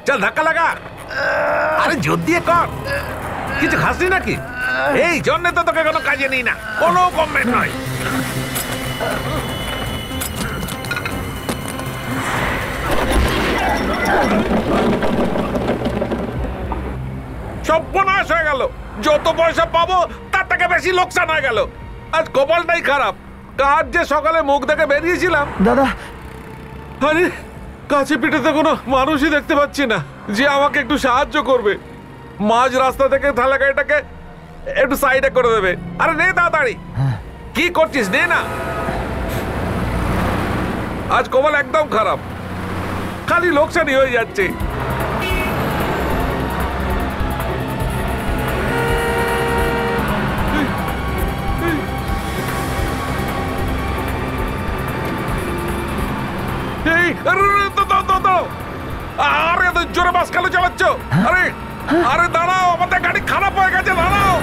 চল ধাক্কা লাগা। আরে জোর দিয়ে কর। কিছু খাসনি নাকি? এই জন্য তো তোকে কোনো কাজে নেই না, কোনো কমেন্ট নয়। সর্বনাশ হয়ে গেল। যত পয়সা পাবো তার থেকে বেশি লোকসান হয়ে গেল। আজ কপালটাই খারাপ। কাজ যে সকালে মুখ দেখে বেরিয়েছিলাম দাদা, আরে কাছে পিঠে তো কোনো মানুষই দেখতে পাচ্ছি না যে আমাকে একটু সাহায্য করবে। মাঝ রাস্তা থেকে থালা গাড়িটাকে একটু সাইডে করে দেবে। আরে নে তাড়াতাড়ি, কি করছিস? নে না। আজ কপাল একদম খারাপ, খালি লোকসানই হয়ে যাচ্ছে। আরে জোরে বাস কেন চালাচ্ছ? আরে আরে দাঁড়াও, আমাদের গাড়ি খারাপ হয়ে গেছে, দাঁড়াও।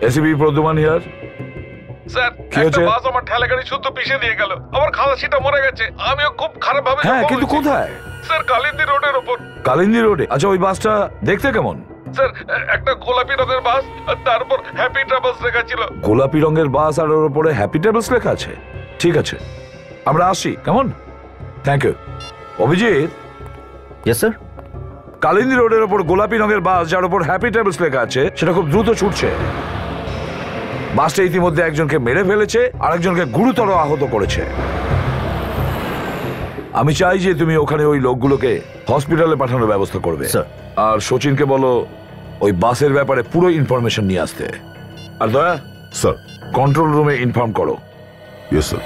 ACP Pradyuman here. স্যার, একটা বাস আমার ঠেলা গাড়ি শুদ্ধ পিছিয়ে দিয়ে গেল। আমার খালাসিটা মরে গেছে। আমিও খুব খারাপ ভাবে। হ্যাঁ, কিন্তু কোথায়? স্যার, কালিন্দী রোডের উপর। কালিন্দী রোডে? আচ্ছা, ওই বাসটা দেখতে কেমন? স্যার, একটা গোলাপি রঙের বাস, আর তারপর হ্যাপি ট্রাভেলস লেখা ছিল। গোলাপি রঙের বাস আর ওর উপরে হ্যাপি ট্রাভেলস লেখা আছে? ঠিক আছে, আমরা আসি। কেমন? Thank you. Abhijit. Yes sir. Kalindi রোডের উপর গোলাপি রঙের বাস যার উপর হ্যাপি ট্রাভেলস লেখা আছে সেটা খুব দ্রুত ছুটছে। বাসটা ইতিমধ্যে একজনকে মেরে ফেলেছে আর একজনকে গুরুতর আহত করেছে। আমি চাই যে তুমি ওখানে ওই লোকগুলোকে হসপিটালে পাঠানোর ব্যবস্থা করবে। আর সচিনকে বলো ওই বাসের ব্যাপারে পুরো ইনফরমেশন নিয়ে আসতে। আর দয়া স্যার, কন্ট্রোল রুমে ইনফর্ম করো। Yes sir.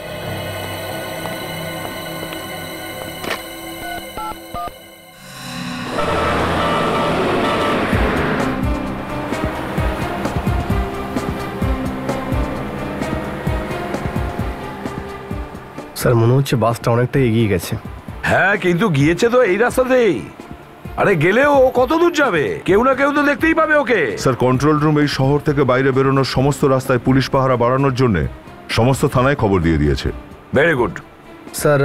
স্যার, মনে হচ্ছে বাসটা অনেকটা এগিয়ে গেছে। হ্যাঁ, কিন্তু গিয়েছে তো এই রাস্তাতেই। আরে গেলেও কত দূর যাবে? কেউ না কেউ তো দেখতেই পাবে ওকে। স্যার, কন্ট্রোল রুম এই শহর থেকে বাইরে বেরোনোর সমস্ত রাস্তায় পুলিশ পাহারা বাড়ানোর জন্য সমস্ত থানায় খবর দিয়ে দিয়েছে। Very good. স্যার,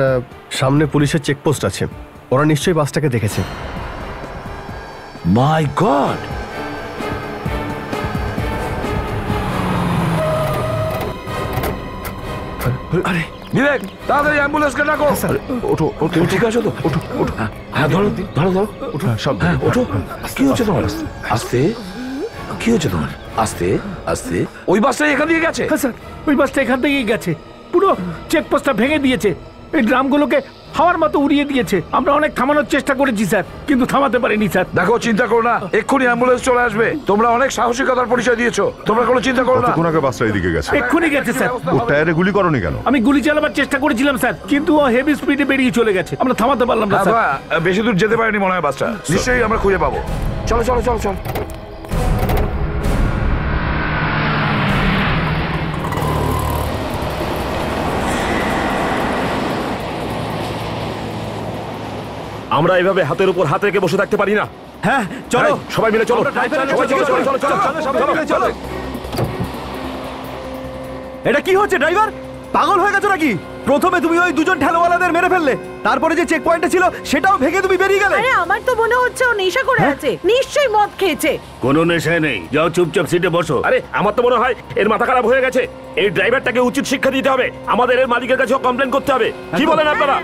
সামনে পুলিশের চেকপোস্ট আছে, ওরা নিশ্চয়ই বাসটাকে দেখেছে। মাই গড! আরে বিবেক, তাড়াতাড়ি অ্যাম্বুলেন্সকে ডাকো। ওঠো, তুমি ঠিক আছো তো? ওঠো, ওঠো। হ্যাঁ, ধরো ধরো ধরো। ওঠো, সাবধানে। হ্যাঁ, ওঠো। কি হচ্ছে তোমার? আস্তে। কি হচ্ছে তোমার? আস্তে আস্তে। ওই বাসটাই এখান দিয়ে গেছে? হ্যাঁ স্যার, ওই বাসটা এখান থেকেই গেছে। পুরো চেকপোস্টটা ভেঙে দিয়েছে, এই ড্রামগুলোকে হাওয়ার মতো উড়িয়ে দিয়েছে। আমরা অনেক থামানোর চেষ্টা করেছি স্যার, কিন্তু থামাতে পারিনি স্যার। দেখো, চিন্তা করো না, এক্ষুনি অ্যাম্বুলেন্স চলে আসবে। তোমরা অনেক সাহসিকতার পরিচয় দিয়েছো, তোমরা কোনো চিন্তা করো না। কতক্ষণ আগে বাসটা এদিকে গেছে? এক্ষুনি গেছে স্যার। ওর টায়ারে গুলি করনি কেন? আমি গুলি চালাবার চেষ্টা করেছিলাম স্যার, কিন্তু ও হেভি স্পিডে বেরিয়ে চলে গেছে, আমরা থামাতে পারলাম না স্যার। বেশি দূর যেতে পারেনি মনে হয় বাসটা। নিশ্চয়ই আমরা খুঁজে পাবো। চলো চলো চলো চলো। আমরা এভাবে হাতের উপর হাত রেখে বসে থাকতে পারি না। হ্যাঁ চলো, সবাই মিলে চলো। এটা কি হচ্ছে ড্রাইভার? পাগল হয়ে গেছো নাকি? প্রথমে তুমি ওই দুজন ঠেলাওয়ালাদের মেরে ফেললে, তারপরে যে চেক পয়েন্টটা ছিল সেটাও ভেঙে তুমি বেরিয়ে গেলে। আরে আমার তো মনে হচ্ছে ও নেশা করে আছে, নিশ্চয়ই মদ খেয়েছে। কোনো নেশায় নেই, যাও চুপচাপ সিটে বসো। আরে আমার তো মনে হয় এর মাথা খারাপ হয়ে গেছে। এই ড্রাইভারটাকে উচিত শিক্ষা দিতে হবে, আমাদের এর মালিকের কাছে কমপ্লেন করতে হবে। কি বলেন আপনারা?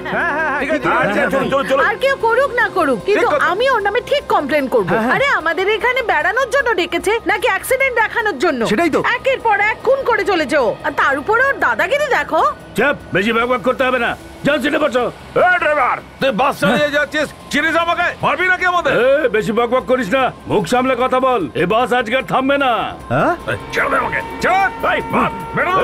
আর কেউ করুক না করুক, কিন্তু আমি ওর নামে ঠিক কমপ্লেন করব। আরে আমাদের এখানে বেড়ানোর জন্য ডেকেছে নাকি অ্যাক্সিডেন্ট দেখানোর জন্য? সেটাই তো। একের পর এক খুন করে চলেছে ও, আর তার উপরে ওর দাদাগিরি দেখো। চাপ, বেশি বকবক করতে হবে না, যাও সিটে বসো। এই ড্রাইভার, তুই বাস চালিয়ে যাচ্ছিস, চিনিস আমাকে? মারবি নাকি আমাদের? বেশি বকবক করিস না, মুখ সামলে কথা বল। এই বাস আজকে আর থামবে না। ছেড়ে দে আমাকে, ছেড়ে। এই মার, বেরো।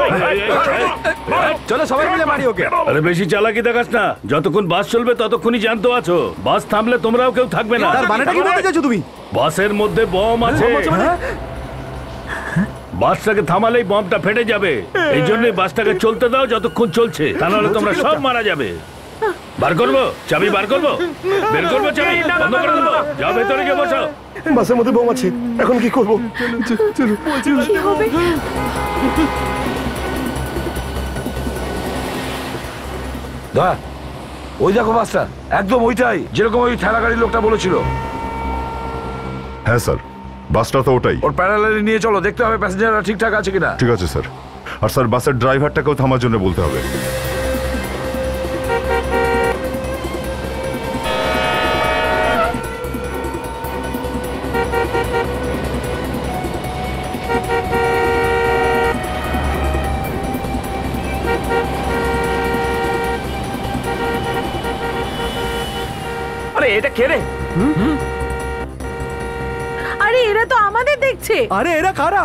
চলো সবাই মিলে মারি ওকে। আরে বেশি চালাকি দেখাস না, যতক্ষণ বাস চলবে ততক্ষণই জানতো আছো। বাস থামলে তোমরাও কেউ থাকবে না। তার মানেটা কি বলতে চাইছো তুমি? বাসের মধ্যে বম আছে। বাসটাকে থামালেই বমটা ফেটে যাবে, এই জন্যই বাসটাকে চলতে দাও যতক্ষণ চলছে, তা নাহলে তোমরা সব মারা যাবে। বার করবো চাবি, বার করবো, বের করবো চাবি, বন্ধ করে দেবো, যাও ভেতরে গিয়ে বসো। বাসের মধ্যে বোম আছে, এখন কি করবো? কি হবে? দয়া, ওই দেখো বাসটা, একদম ওইটাই, যেরকম ওই ঠেলা গাড়ির লোকটা বলেছিল। হ্যাঁ স্যার, বাসটা তো ওটাই। ওর প্যারালালি নিয়ে চলো, দেখতে হবে প্যাসেঞ্জাররা ঠিকঠাক আছে কিনা। ঠিক আছে স্যার। আর স্যার বাসের ড্রাইভারটাকেও থামার জন্য বলতে হবে। আরে এটা কে রে? আরে এরা তো আমাদের দেখছে। আরে এরা কারা?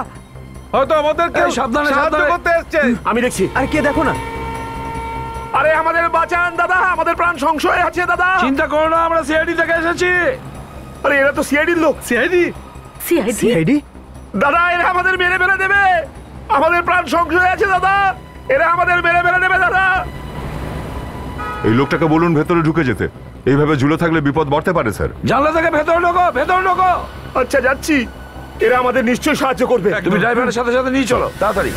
হয়তো আমাদের কেউ এই, সাবধানে, সাহায্য সাবধানে। করতে এসছে। আমি দেখছি। আরে কে দেখো না। আরে আমাদের বাঁচান দাদা, আমাদের প্রাণ সংশয় আছে দাদা। চিন্তা করো না, আমরা সিআইডি থেকে এসেছি। আরে এরা তো সিআইডির লোক। সিআইডি? সিআইডি? সিআইডি? দাদা এরা আমাদের মেরে ফেলে দেবে, আমাদের প্রাণ সংশয় আছে দাদা, এরা আমাদের মেরে ফেলে দেবে দাদা। এই লোকটাকে বলুন ভেতরে ঢুকে যেতে। এইভাবে ঝুলে থাকলে বিপদ বাড়তে পারে স্যার। জানলা থেকে ভেতর ঢোকো, ভেতর ঢোকো। আচ্ছা যাচ্ছি, এরা আমাদের নিশ্চয়ই সাহায্য করবে। তুমি ড্রাইভারের সাথে সাথে নিয়ে চলো, তাড়াতাড়ি।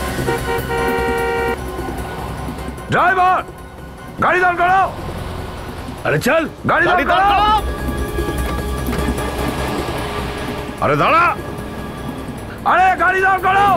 ড্রাইভার, গাড়ি দাঁড় করো। আরে চল, গাড়ি দাঁড় করো। আরে দাঁড়া। আরে গাড়ি দাঁড় করো।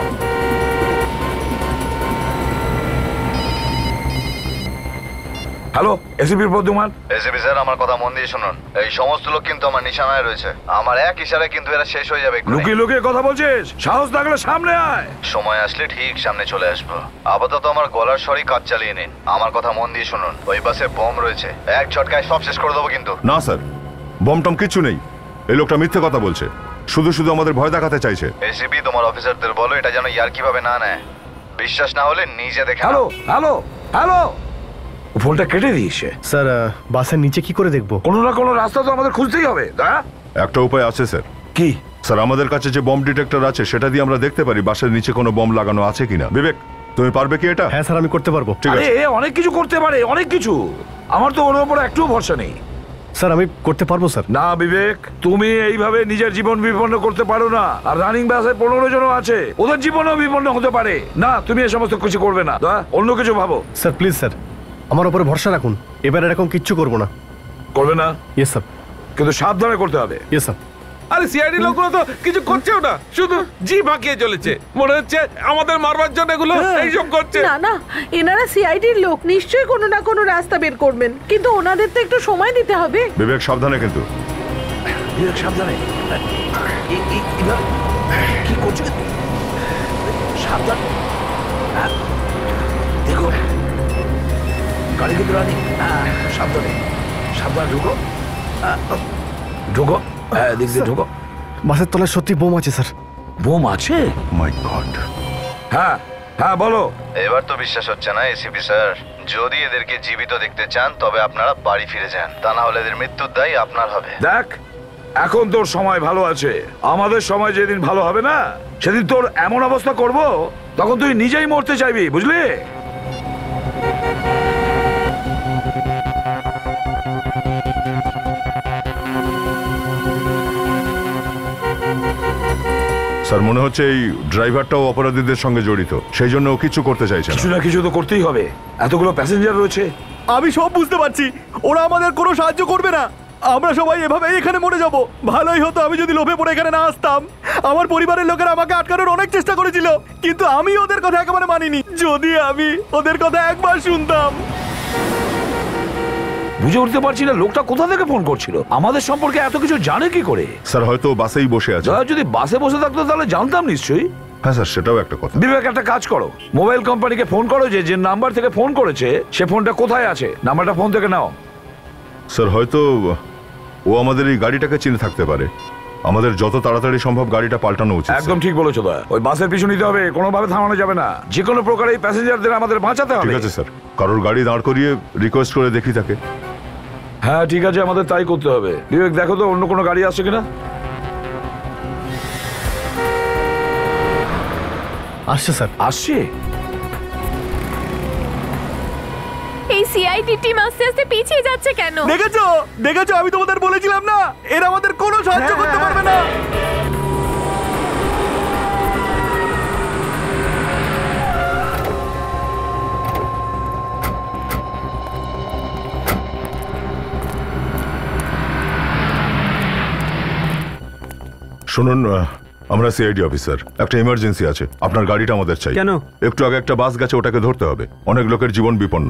Hello, ACP Pradyuman. ACP sir, আমার কথা মন দিয়ে শুনুন। এই সমস্ত লোক কিন্তু আমার নিশানায় রয়েছে। আমার এক ইশারায় কিন্তু এরা শেষ হয়ে যাবে এক্ষুনি। লুকিয়ে লুকিয়ে কথা বলছিস? সাহস থাকলে সামনে আয়। সময় আসলে ঠিক সামনে চলে আসবো। আপাতত আমার গলার স্বরই কাজ চালিয়ে নিন। আমার কথা মন দিয়ে শুনুন। ওই বাসে বম রয়েছে, এক ঝটকায় সব শেষ করে দেবো কিন্তু। না স্যার, বম টম কিচ্ছু নেই। এই লোকটা মিথ্যে কথা বলছে, শুধু শুধু আমাদের ভয় দেখাতে চাইছে। এসিপি, তোমার অফিসারদের বলো এটা যেন ইয়ার কিভাবে না নেয়। বিশ্বাস না হলে নিজে দেখে হ্যালো নাও। হ্যালো হ্যালো, ফোনটা কেটে দিয়েছে। স্যার বাসের নিচে কি করে দেখবো? কোনো না কোনো রাস্তা তো আমাদের খুঁজতেই হবে। দয়া, একটা উপায় আছে স্যার। কি? স্যার আমাদের কাছে যে বম ডিটেক্টর আছে সেটা দিয়ে আমরা দেখতে পারি বাসের নিচে কোনো বম লাগানো আছে কিনা। বিবেক, তুমি পারবে কি এটা? হ্যাঁ স্যার, আমি করতে পারবো। ঠিক আরে আছে। এ অনেক কিছু করতে পারে, অনেক কিছু। আমার তো ওর উপর একটু ভরসা নেই। স্যার আমি করতে পারবো স্যার। না বিবেক, তুমি এইভাবে নিজের জীবন বিপন্ন করতে পারো না। আর রানিং বাসে 15 জনও আছে, ওদের জীবনও বিপন্ন হতে পারে। না, তুমি এই সমস্ত কিছু করবে না। দয়া, অন্য কিছু ভাবো। স্যার প্লিজ স্যার, আমার উপরে ভরসা রাখুন। এবার এরকম কিচ্ছু করবো না। করবে না, ইয়েস স্যার। কিন্তু সাবধানে করতে হবে। Yes sir. আরে সিআইডি লোকগুলো তো কিছু করছেও না, শুধু জি বাঁকিয়ে চলেছে। মনে হচ্ছে আমাদের মারবার জন্য এগুলো এইসব করছে। না না, এনারা সিআইডির লোক, নিশ্চয়ই কোনো না কোনো রাস্তা বের করবেন, কিন্তু ওনাদের তো একটু সময় দিতে হবে। বিবেক সাবধানে কিন্তু। বিবেক সাবধানে। কি করছো? সাবধান, দেখো গাড়ি কিন্তু রানি। সাবধানে, সাবধানে ঢুকো, ঢুকো। হ্যাঁ, দিক দিয়ে ঢুকো। বাসের তলায় সত্যি বোম আছে স্যার। বোম আছে? মাই গড। হ্যাঁ হ্যাঁ, বলো। এবার তো বিশ্বাস হচ্ছে না এসিপি স্যার। যদি এদেরকে জীবিত দেখতে চান তবে আপনারা বাড়ি ফিরে যান, তা না হলে এদের মৃত্যুর দায় আপনার হবে। দেখ, এখন তোর সময় ভালো আছে। আমাদের সময় যেদিন ভালো হবে না, সেদিন তোর এমন অবস্থা করব, তখন তুই নিজেই মরতে চাইবি, বুঝলি? স্যার মনে হচ্ছে এই ড্রাইভারটাও অপরাধীদের সঙ্গে জড়িত, সেই জন্য ও কিছু করতে চাইছে না। কিছু না কিছু তো করতেই হবে, এতগুলো প্যাসেঞ্জার রয়েছে। আমি সব বুঝতে পারছি, ওরা আমাদের কোনো সাহায্য করবে না। আমরা সবাই এভাবেই এখানে মরে যাব। ভালোই হতো আমি যদি লোভে পড়ে এখানে না আসতাম। আমার পরিবারের লোকেরা আমাকে আটকানোর অনেক চেষ্টা করেছিল, কিন্তু আমি ওদের কথা একেবারে মানিনি। যদি আমি ওদের কথা একবার শুনতাম। বুঝে উঠতে পারছি না লোকটা কোথা থেকে ফোন করছিল, আমাদের সম্পর্কে এত কিছু জানে কি করে? স্যার হয়তো ও বাসেই বসে আছে। যদি বাসে বসে থাকতো তাহলে জানতাম নিশ্চয়ই। হ্যাঁ স্যার, সেটাও একটা কথা। বিবেক, একটা কাজ করো, মোবাইল কোম্পানিকে ফোন করো, যে নাম্বার থেকে ফোন করেছে সে ফোনটা কোথায় আছে, নাম্বারটা ফোন থেকে নাও। স্যার হয়তো ও আমাদের এই গাড়িটাকে চিনে থাকতে পারে। আমাদের যত তাড়াতাড়ি সম্ভব গাড়িটা পাল্টানো উচিত। একদম ঠিক বলেছো দয়া, ওই বাসের পিছু নিতে হবে, কোনোভাবে থামানো যাবে না। যে কোনো প্রকারে এই প্যাসেঞ্জারদের আমাদের বাঁচাতে হবে। ঠিক আছে স্যার, কারোর গাড়ি দাঁড় করিয়ে রিকোয়েস্ট করে দেখি তাকে। হ্যাঁ ঠিক আছে, আমাদের তাই করতে হবে। বিবেক দেখো তো অন্য কোনো গাড়ি আসছে কিনা। আসছে স্যার। আসছে? এই সিআইডি টিম আস্তে আস্তে পিছিয়ে যাচ্ছে কেন? দেখেছো দেখেছো, আমি তোমাদের বলেছিলাম না, এরা আমাদের কোনো সাহায্য করতে পারবে না। শুনুন, আমরা সিআইডি অফিসার, একটা ইমার্জেন্সি আছে, আপনার গাড়িটা আমাদের চাই। কেন? একটু আগে একটা বাস গেছে, ওটাকে ধরতে হবে, অনেক লোকের জীবন বিপন্ন।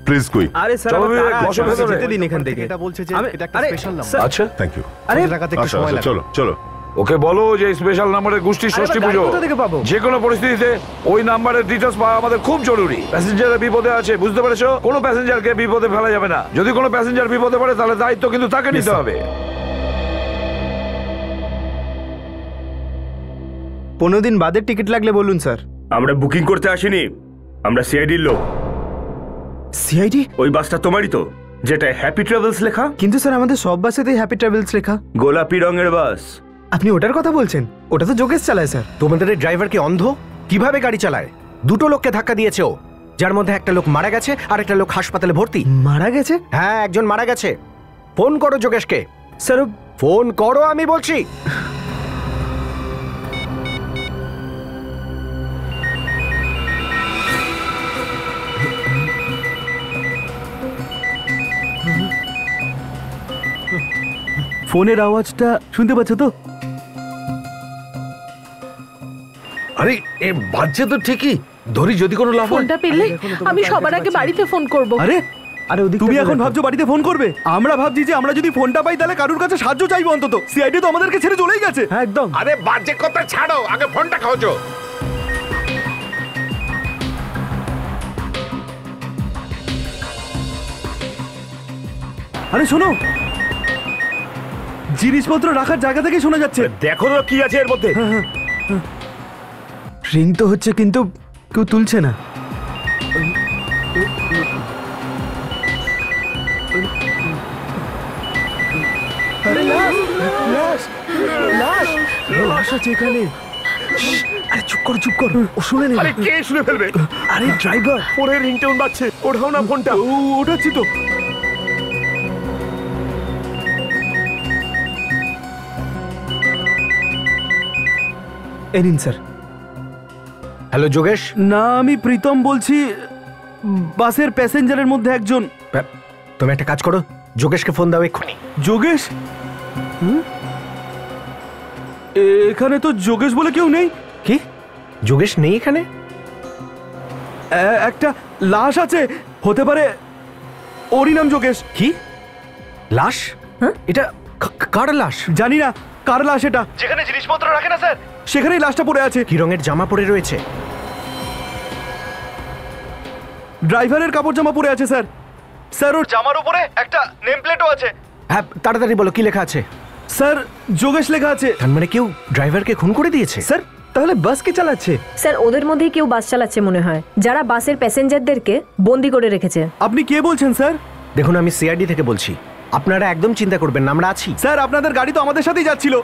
Please quick. আরে স্যার, চলো, আমার তাড়া বসো আছে, ভেতরে। যেতে দিন এখান থেকে। এটা বলছে যে আমি- এটা একটা আরে, স্পেশাল নাম্বার। স্যার, আচ্ছা, থ্যাংক ইউ। আরে টাকাতে একটু আচ্ছা সময় আচ্ছা, লাগবে। চলো চলো। ওকে বলো যে স্পেশাল নাম্বারের গোষ্ঠী ষষ্ঠী গাড়ি পুজো, কোথা থেকে পাবো? যে কোনো পরিস্থিতিতে ওই নাম্বারের ডিটেলস পাওয়া আমাদের খুব জরুরি। প্যাসেঞ্জারের বিপদে আছে, বুঝতে পেরেছো? কোনো প্যাসেঞ্জারকে বিপদে ফেলা যাবে না। যদি কোনো প্যাসেঞ্জার বিপদে পড়ে তাহলে দায়িত্ব কিন্তু তাকে নিতে হবে। 15 দিন বাদের টিকিট লাগলে বলুন স্যার। আমরা বুকিং করতে আসিনি, আমরা সিআইডির লোক। সিআইডি? ওই বাসটা তোমারই তো, যেটা হ্যাপি ট্রাভেলস লেখা? কিন্তু স্যার আমাদের সব বাসেতেই হ্যাপি ট্রাভেলস লেখা। গোলাপি রঙের বাস। আপনি ওটার কথা বলছেন? ওটা তো যোগেশ চালায় স্যার। তোমাদের এই ড্রাইভার কি অন্ধ? কিভাবে গাড়ি চালায়? দুটো লোককে ধাক্কা দিয়েছে ও, যার মধ্যে একটা লোক মারা গেছে আর একটা লোক হাসপাতালে ভর্তি। মারা গেছে? হ্যাঁ, একজন মারা গেছে। ফোন করো যোগেশকে। স্যার ফোন করো, আমি বলছি। ফোনের আওয়াজটা শুনতে পাচ্ছ তো? আরে এ বাজছে তো ঠিকই, ধরি যদি কোনো লাভ হয়। ফোনটা পেলে আমি সবার আগে বাড়িতে ফোন করব। আরে আরে তুমি এখন ভাবছো বাড়িতে ফোন করবে? আমরা ভাবছি যে আমরা যদি ফোনটা পাই তাহলে কারুর কাছে সাহায্য চাইবো অন্তত। সিআইডি তো আমাদেরকে ছেড়ে চলেই গেছে। হ্যাঁ একদম। আরে বাজে কথা ছাড়ো, আগে ফোনটা খাওছো। আরে শোনো, জিনিসপত্র রাখার জায়গা থেকে শোনা যাচ্ছে। দেখো তো কি আছে এর মধ্যে। রিং তো হচ্ছে কিন্তু কেউ তুলছে না। লাশ আছে এখানে। আরে চুপ কর চুপ কর, ও শুনে নেবে। আরে কে শুনে ফেলবে? আরে ড্রাইভার, ফোনের রিংটোন বাজছে, ওঠাও না ফোনটা। ওঠাচ্ছি তো। এই নিন স্যার। হ্যালো যোগেশ। না, আমি প্রীতম বলছি, বাসের প্যাসেঞ্জারের মধ্যে একজন। তুমি একটা কাজ করো, যোগেশকে ফোন দাও এক্ষুনি। যোগেশ? এখানে তো যোগেশ বলে কেউ নেই। কি? যোগেশ নেই এখানে? একটা লাশ আছে, হতে পারে ওরই নাম যোগেশ। কি লাশ? এটা কার লাশ? জানি না কার লাশ এটা। যেখানে জিনিসপত্র রাখে না স্যার, সেখানেই লাশটা পড়ে আছে। কি রঙের জামা পরে রয়েছে? ড্রাইভারের কাপড় জামা পরে আছে স্যার। স্যার ওর জামার উপরে একটা নেম প্লেটও আছে। হ্যাঁ, তাড়াতাড়ি বলো কি লেখা আছে। স্যার যোগেশ লেখা আছে। তার মানে কেউ ড্রাইভারকে খুন করে দিয়েছে? স্যার তাহলে বাস কে চালাচ্ছে? স্যার ওদের মধ্যেই কেউ বাস চালাচ্ছে মনে হয়, যারা বাসের প্যাসেঞ্জারদেরকে বন্দি করে রেখেছে। আপনি কে বলছেন স্যার? দেখুন, আমি সিআইডি থেকে বলছি। আপনারা একদম চিন্তা করবেন না, আমরা আছি। স্যার আপনাদের গাড়ি তো আমাদের সাথেই যাচ্ছিল,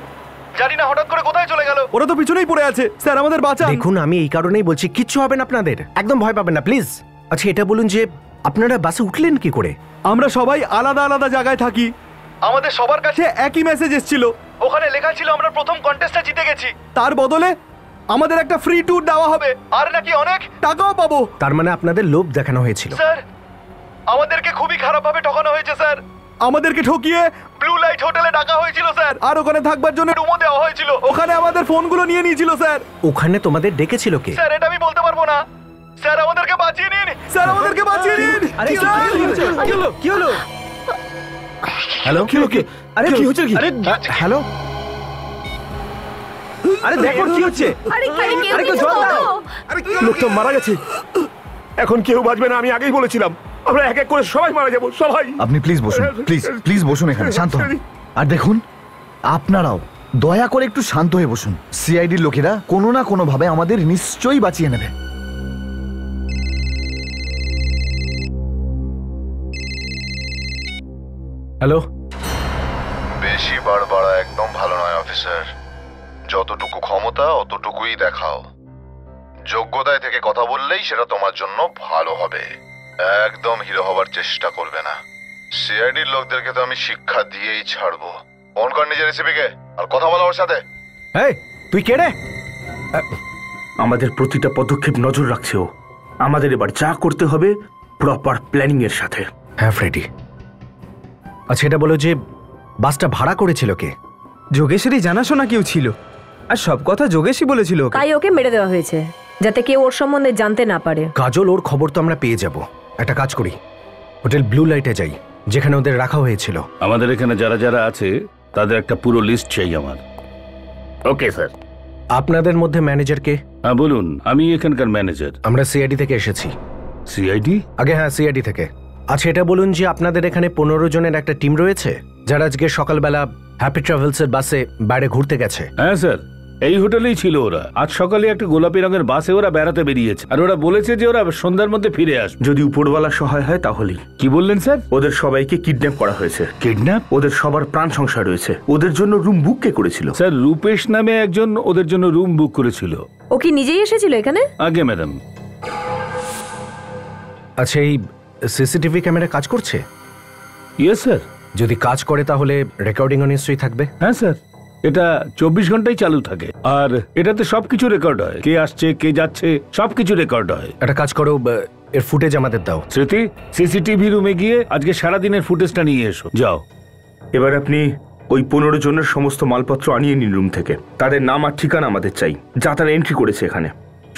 জানি না হঠাৎ করে কোথায় চলে গেল। ওরা তো পিছনেই পড়ে আছে স্যার, আমাদের বাঁচান। দেখুন, আমি এই কারণেই বলছি কিচ্ছু হবে না আপনাদের, একদম ভয় পাবেন না প্লিজ। আচ্ছা এটা বলুন যে আপনারা বাসে উঠলেন কি করে? আমরা সবাই আলাদা আলাদা জায়গায় থাকি, আমাদের সবার কাছে একই মেসেজ এসেছিল। ওখানে লেখা ছিল আমরা প্রথম কন্টেস্টে জিতে গেছি, তার বদলে আমাদের একটা ফ্রি ট্যুর দেওয়া হবে, আর নাকি অনেক টাকাও পাবো। তার মানে আপনাদের লোভ দেখানো হয়েছিল? স্যার আমাদেরকে খুবই খারাপ ভাবে ঠকানো হয়েছে স্যার। আমাদেরকে ঠকিয়ে ব্লু লাইট হোটেলে ডাকা হয়েছিল স্যার, আর ওখানে থাকবার জন্য রুমও দেওয়া হয়েছিল। ওখানে আমাদের ফোনগুলো নিয়ে নিয়েছিল স্যার। ওখানে তোমাদের ডেকেছিল কে? স্যার এটা আমি বলতে পারবো না। স্যার আমাদেরকে বাঁচিয়ে নিন, স্যার আমাদেরকে বাঁচিয়ে নিন। আরে কি হলো? কি হলো? হ্যালো, আরে কি হচ্ছে? আরে হ্যালো, আরে দেখো কি হচ্ছে। আরে কেউ আরে কিছু জল দাও। করো। লোকটা মারা গেছে, এখন কেউ বাঁচবে না। আমি আগেই বলেছিলাম আমরা এক এক করে সবাই মারা যাবো, সবাই। আপনি প্লিজ বসুন, প্লিজ প্লিজ বসুন এখানে, শান্ত হন। আর দেখুন, আপনারাও দয়া করে একটু শান্ত হয়ে বসুন। সিআইডির লোকেরা কোনো না কোনো ভাবে আমাদের নিশ্চয়ই বাঁচিয়ে নেবে। হ্যালো। বেশি বাড়া একদম ভালো নয় অফিসার, যতটুকু ক্ষমতা অতটুকুই দেখাও। যোগ্যতায় থেকে কথা বললেই সেটা তোমার জন্য ভালো হবে। একদম হিরো হবার চেষ্টা করবে না। সিআইডির লোকদেরকে তো আমি শিক্ষা দিয়েই ছাড়বো। ফোন কর নিজের রেসিপিকে আর কথা বলো ওর সাথে। এই তুই কে রে? আমাদের প্রতিটা পদক্ষেপ নজর রাখছে ও। আমাদের এবার যা করতে হবে প্রপার প্ল্যানিং এর সাথে। হ্যাঁ ফ্রেডি। আচ্ছা এটা বলো যে বাসটা ভাড়া করেছিল কে? যোগেশেরই জানাশোনা কেউ ছিল, আর সব কথা যোগেশই বলেছিল ওকে। তাই ওকে মেরে দেওয়া হয়েছে যাতে কেউ ওর সম্বন্ধে জানতে না পারে। কাজল ওর খবর তো আমরা পেয়ে যাব। একটা কাজ করি, হোটেল ব্লু লাইটে যাই যেখানে ওদের রাখা হয়েছিল। আমাদের এখানে যারা যারা আছে তাদের একটা পুরো লিস্ট চাই আমার। Okay sir. আপনাদের মধ্যে ম্যানেজার কে? হ্যাঁ বলুন, আমি এখানকার ম্যানেজার। আমরা সিআইডি থেকে এসেছি। সিআইডি? আগে হ্যাঁ সিআইডি থেকে। আচ্ছা এটা বলুন যে আপনাদের এখানে 15 জনের একটা টিম রয়েছে যারা আজকে সকালবেলা হ্যাপি ট্রাভেলসের বাসে বাইরে ঘুরতে গেছে। হ্যাঁ স্যার, এই হোটেলেই ছিল ওরা। আজ সকালে একটা গোলাপি রঙের বাসে ওরা বেড়াতে বেরিয়েছে, আর ওরা বলেছে যে ওরা সন্ধ্যার মধ্যে ফিরে আসবে। যদি উপরওয়ালা সহায় হয় তাহলেই। কি বললেন স্যার? ওদের সবাইকে কিডন্যাপ করা হয়েছে। কিডন্যাপ? ওদের সবার প্রাণ সংশয় রয়েছে। ওদের জন্য রুম বুক কে করেছিল? স্যার রূপেশ নামে একজন ওদের জন্য রুম বুক করেছিল। ও কি নিজেই এসেছিল এখানে? আগে ম্যাডাম। আচ্ছা এই সিসিটিভি ক্যামেরা কাজ করছে? Yes sir. যদি কাজ করে তাহলে রেকর্ডিংও নিশ্চয়ই থাকবে। হ্যাঁ স্যার, এটা 24 ঘন্টাই চালু থাকে, আর এটাতে সবকিছু রেকর্ড হয়। কে আসছে কে যাচ্ছে সবকিছু রেকর্ড হয়। একটা কাজ করো, এর ফুটেজ আমাদের দাও। স্মৃতি, সিসিটিভি রুমে গিয়ে আজকে সারাদিনের ফুটেজটা নিয়ে এসো। যাও। এবার আপনি ওই 15 জনের সমস্ত মালপত্র আনিয়ে নিন রুম থেকে। তাদের নাম আর ঠিকানা আমাদের চাই, যা তারা এন্ট্রি করেছে এখানে।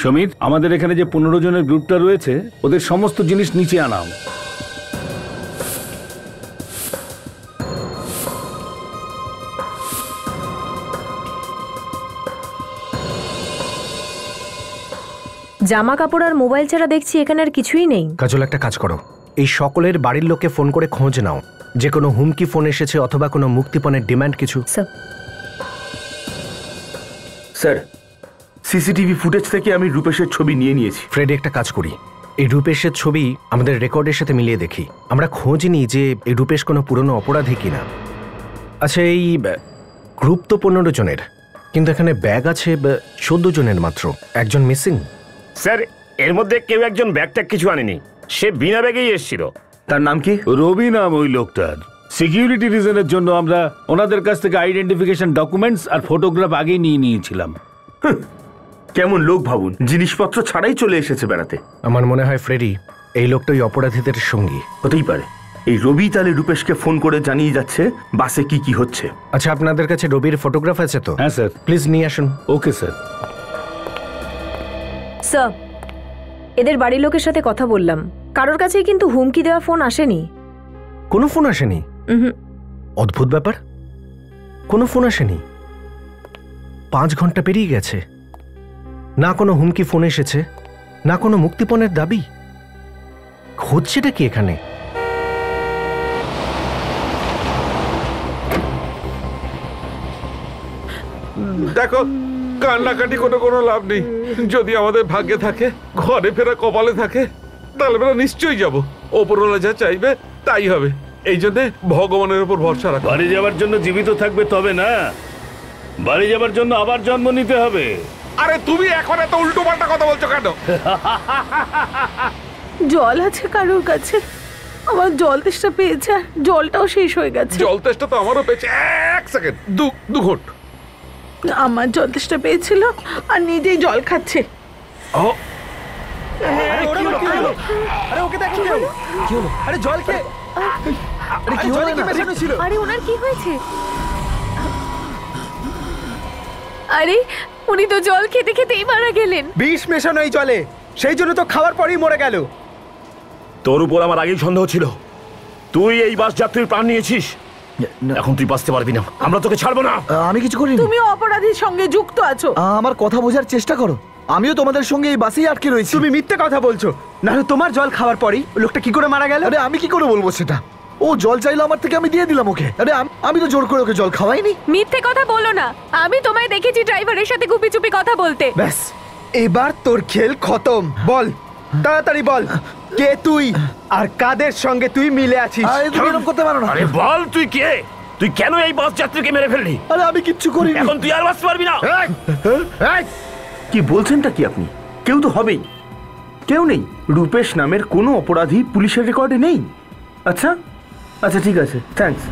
সমীর, আমাদের এখানে যে 15 জনের গ্রুপটা রয়েছে ওদের সমস্ত জিনিস নিচে আনাও। জামা কাপড় আর মোবাইল ছাড়া দেখছি এখানে আর কিছুই নেই। কাজল একটা কাজ করো, এই সকলের বাড়ির লোককে ফোন করে খোঁজ নাও যে কোনো হুমকি ফোন এসেছে অথবা কোনো মুক্তিপণের ডিমান্ড কিছু। স্যার সিসিটিভি ফুটেজ থেকে আমি রূপেশের ছবি নিয়ে নিয়েছি। ফ্রেডি একটা কাজ করি, এই রূপেশের ছবি আমাদের রেকর্ডের সাথে মিলিয়ে দেখি। আমরা খোঁজ নিই যে এই রূপেশ কোনো পুরনো অপরাধী কিনা। আচ্ছা এই গ্রুপ তো 15 জনের, কিন্তু এখানে ব্যাগ আছে 14 জনের মাত্র, একজন মিসিং। স্যার এর মধ্যে কেউ একজন ব্যাগটা কিছু আনেনি, সে বিনা ব্যাগেই এসেছিল। তার নাম কি? রবি নাম ওই লোকটার। সিকিউরিটি রিজনের জন্য আমরা ওনাদের কাছ থেকে আইডেন্টিফিকেশন ডকুমেন্টস আর ফটোগ্রাফ আগেই নিয়ে নিয়েছিলাম। কেমন লোক ভাবুন, জিনিসপত্র ছাড়াই চলে এসেছে বেড়াতে। আমার মনে হয় ফ্রেডি এই লোকটা ওই অপরাধীদের সঙ্গী হতেই পারে। এই রবি তাহলে রূপেশকে ফোন করে জানিয়ে যাচ্ছে বাসে কি কি হচ্ছে। আচ্ছা আপনাদের কাছে রবির ফটোগ্রাফ আছে তো? হ্যাঁ স্যার। প্লিজ নিয়ে আসুন। Okay sir. স্যার, এদের বাড়ির লোকের সাথে কথা বললাম, কারোর কাছেই কিন্তু হুমকি দেওয়া ফোন আসেনি। কোনো ফোন আসেনি? অদ্ভুত ব্যাপার, কোনো ফোন আসেনি। 5 ঘন্টা পেরিয়ে গেছে, না কোনো হুমকি ফোন এসেছে, না কোনো মুক্তিপণের দাবি। হচ্ছেটা কি এখানে? দেখো, কান্নাকাটি কোনো লাভ নেই। যদি আমাদের ভাগ্যে থাকে, ঘরে ফেরা কপালে থাকে, তাহলে আমরা নিশ্চয়ই যাব। ওপরওয়ালা যা চাইবে তাই হবে। এই জন্য ভগবানের উপর ভরসা রাখো। বাড়ি যাওয়ার জন্য জীবিত থাকবে তবে না, বাড়ি যাওয়ার জন্য আবার জন্ম নিতে হবে। আরে তুমি এখন এত উল্টো পাল্টা কথা বলছো কেন? জল আছে কারোর কাছে? আমার জল তেষ্টা পেয়েছে, আর জলটাও শেষ হয়ে গেছে। জল তেষ্টা তো আমারও পেয়েছে। 1 সেকেন্ড, 2 ঘন্ট। আমার জল তেষ্টা পেয়েছিল আর নিজেই জল খাচ্ছে। আরে ওনার কি হয়েছে? আরে উনি তো জল খেতে খেতেই মারা গেলেন। বিষ মেশানো এই জলে, সেই জন্য তো খাওয়ার পরেই মরে গেল। তোর উপর আমার আগেই সন্দেহ ছিল। তুই এই বাস যাত্রীর প্রাণ নিয়েছিস, এখন তুই বাঁচতে পারবি না। আমরা তোকে ছাড়বো না। আমি কিছু করিনি। তুমি অপরাধীর সঙ্গে যুক্ত আছো। আমার কথা বোঝার চেষ্টা করো, আমিও তোমাদের সঙ্গে এই বাসেই আটকে রয়েছি। তুমি মিথ্যে কথা বলছো, না তোমার জল খাওয়ার পরেই লোকটা কি করে মারা গেল? আরে আমি কি করে বলবো সেটা? ও জল চাইলো আমার থেকে, আমি দিয়ে দিলাম ওকে। আরে আমি তো জোর করে ওকে জল খাওয়াইনি। মিথ্যে কথা বলো না, আমি তোমায় দেখেছি ড্রাইভারের সাথে গুপি চুপি কথা বলতে। ব্যাস এবার তোর খেল খতম। বল তাড়াতাড়ি বল, কে তুই আর কাদের সঙ্গে তুই মিলে আছিস? আরে তুমি এরকম করতে পারো না। আরে বল তুই কে? তুই কেন এই বাস যাত্রীকে মেরে ফেললি? আরে আমি কিচ্ছু করিনি। এখন তুই আর বাঁচতে পারবি না। কি বলছেনটা কি আপনি? কেউ তো হবেই। কেউ নেই, রূপেশ নামের কোনো অপরাধী পুলিশের রেকর্ডে নেই। আচ্ছা আচ্ছা ঠিক আছে, থ্যাঙ্কস।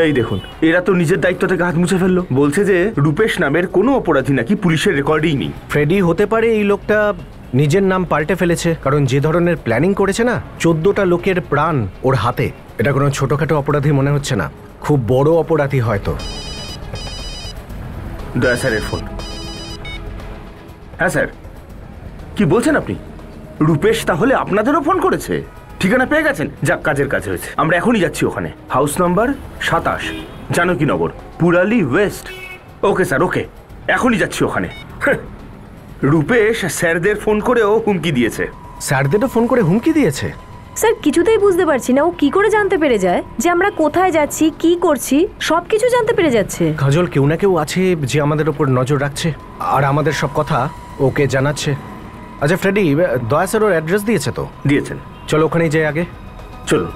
এই দেখুন, এরা তো নিজের দায়িত্ব থেকে হাত মুছে ফেললো। বলছে যে রূপেশ নামের কোনো অপরাধী নাকি পুলিশের রেকর্ডেই নেই। ফ্রেডি, হতে পারে এই লোকটা নিজের নাম পাল্টে ফেলেছে, কারণ যে ধরনের প্ল্যানিং করেছে না, 14টা লোকের প্রাণ ওর হাতে। এটা কোনো ছোটখাটো অপরাধী মনে হচ্ছে না, খুব বড় অপরাধী হয়তো। দয়া স্যারের ফোন। হ্যাঁ স্যার, কি বলছেন আপনি? রূপেশ তাহলে আপনাদেরও ফোন করেছে? ঠিকানা পেয়ে গেছেন? যাক, কাজের কাজ হয়েছে। আমরা এখনই যাচ্ছি ওখানে। House number 27, Janakinagar, Purali west. Okay sir, okay, এখনই যাচ্ছি ওখানে। রূপেশ স্যারদের ফোন করেও হুমকি দিয়েছে। স্যারদেরও ফোন করে হুমকি দিয়েছে? স্যার, কিছুতেই বুঝতে পারছি না ও কি করে জানতে পেরে যায় যে আমরা কোথায় যাচ্ছি, কি করছি, সবকিছু জানতে পেরে যাচ্ছে। কাজল, কেউ না কেউ আছে যে আমাদের উপর নজর রাখছে আর আমাদের সব কথা ওকে জানাচ্ছে। আচ্ছা ফ্রেডি, দয়া স্যার ওর অ্যাড্রেস দিয়েছে তো? দিয়েছেন। চলো ওখানেই যাই আগে। চলুন।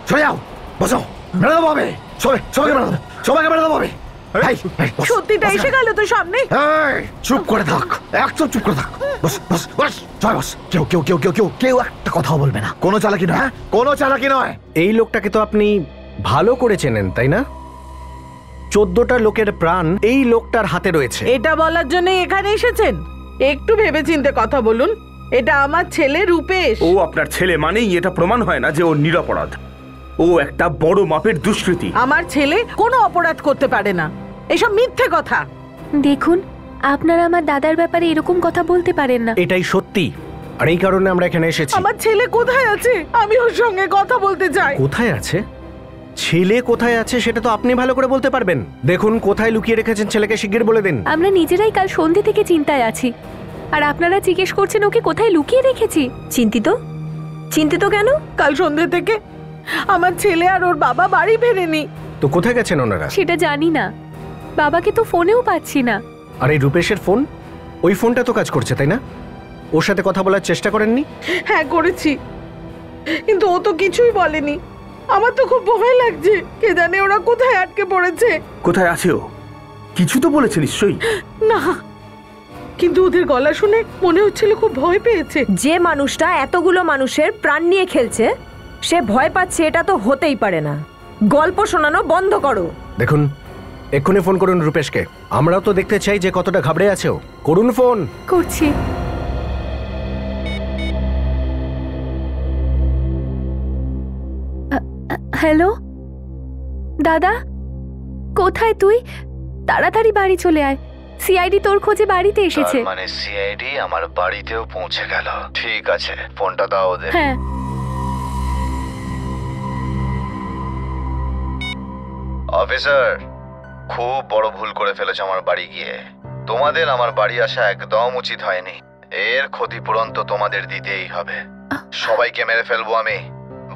চলে যাও, বসো, মেরে দেবো আমি। সবাইকে মেরে দেবো, সবাইকে মেরে দেবো আমি। সত্যিটা এসে গেল তো সামনে। চুপ করে থাক, একদম চুপ করে থাক। বস বস বস, জয় বস। কেউ কেউ কেউ কেউ কেউ কেউ একটা কথাও বলবে না। কোনো চালাকি নয়, হ্যাঁ, কোনো চালাকি নয়। এই লোকটাকে তো আপনি ভালো করে চেনেন, তাই না? 14টা লোকের প্রাণ এই লোকটার হাতে রয়েছে। এটা বলার জন্য এখানে এসেছেন? একটু ভেবেচিন্তে কথা বলুন। এটা আমার ছেলে রূপেশ। ও আপনার ছেলে মানেই এটা প্রমাণ হয় না যে ও নিরপরাধ। ও একটা বড় মাপের দুষ্কৃতী। আমার ছেলে কোনো অপরাধ করতে পারে না, এসব মিথ্যে কথা। দেখুন, আপনারা আমার দাদার ব্যাপারে এরকম কথা বলতে পারেন না। এটাই সত্যি, আর এই কারণে আমরা এখানে এসেছি। আমার ছেলে কোথায় আছে? আমি ওর সঙ্গে কথা বলতে চাই। কোথায় আছে? ছেলে কোথায় আছে সেটা তো আপনি ভালো করে বলতে পারবেন। দেখুন, কোথায় লুকিয়ে রেখেছেন ছেলেকে, শিগগির বলে দিন। আমরা নিজেরাই কাল সন্ধে থেকে চিন্তায় আছি, আর আপনারা জিজ্ঞেস করছেন ওকে কোথায় লুকিয়ে রেখেছি। চিন্তিত? চিন্তিত কেন? কাল সন্ধে থেকে আমার ছেলে আর ওর বাবা বাড়ি ফেরেনি। তো কোথায় গেছেন ওনারা? সেটা জানি না, বাবাকে তো ফোনেও পাচ্ছি না। আর এই রূপেশের ফোন, ওই ফোনটা তো কাজ করছে, তাই না? ওর সাথে কথা বলার চেষ্টা করেননি? হ্যাঁ করেছি, কিন্তু ও তো কিছুই বলেনি। আমার তো খুব ভয় লাগছে, কে জানে ওরা কোথায় আটকে পড়েছে। কোথায় আছে ও? কিছু তো বলেছে নিশ্চয়ই। না, কিন্তু ওদের গলা শুনে মনে হচ্ছিল খুব ভয় পেয়েছে। যে মানুষটা এতগুলো মানুষের প্রাণ নিয়ে খেলছে সে ভয় পাচ্ছে, এটা তো হতেই পারে না। গল্প শোনানো বন্ধ করো। দেখুন, এক্ষুনি ফোন করুন রূপেশকে। আমরাও তো দেখতে চাই যে কতটা ঘাবড়ে আছে ও। করুন ফোন। করছি। হ্যালো দাদা, কোথায় তুই? তাড়াতাড়ি বাড়ি চলে আয়, সিআইডি তোর খোঁজে বাড়িতে এসেছে। মানে সিআইডি আমার বাড়িতেও পৌঁছে গেল? ঠিক আছে, ফোনটা দাও ওদের। হ্যাঁ। অফিসার, খুব বড় ভুল করে ফেলেছে আমার বাড়ি গিয়ে। তোমাদের আমার বাড়ি আসা একদম উচিত হয়নি। এর ক্ষতিপূরণ তো তোমাদের দিতেই হবে। সবাইকে মেরে ফেলবো আমি।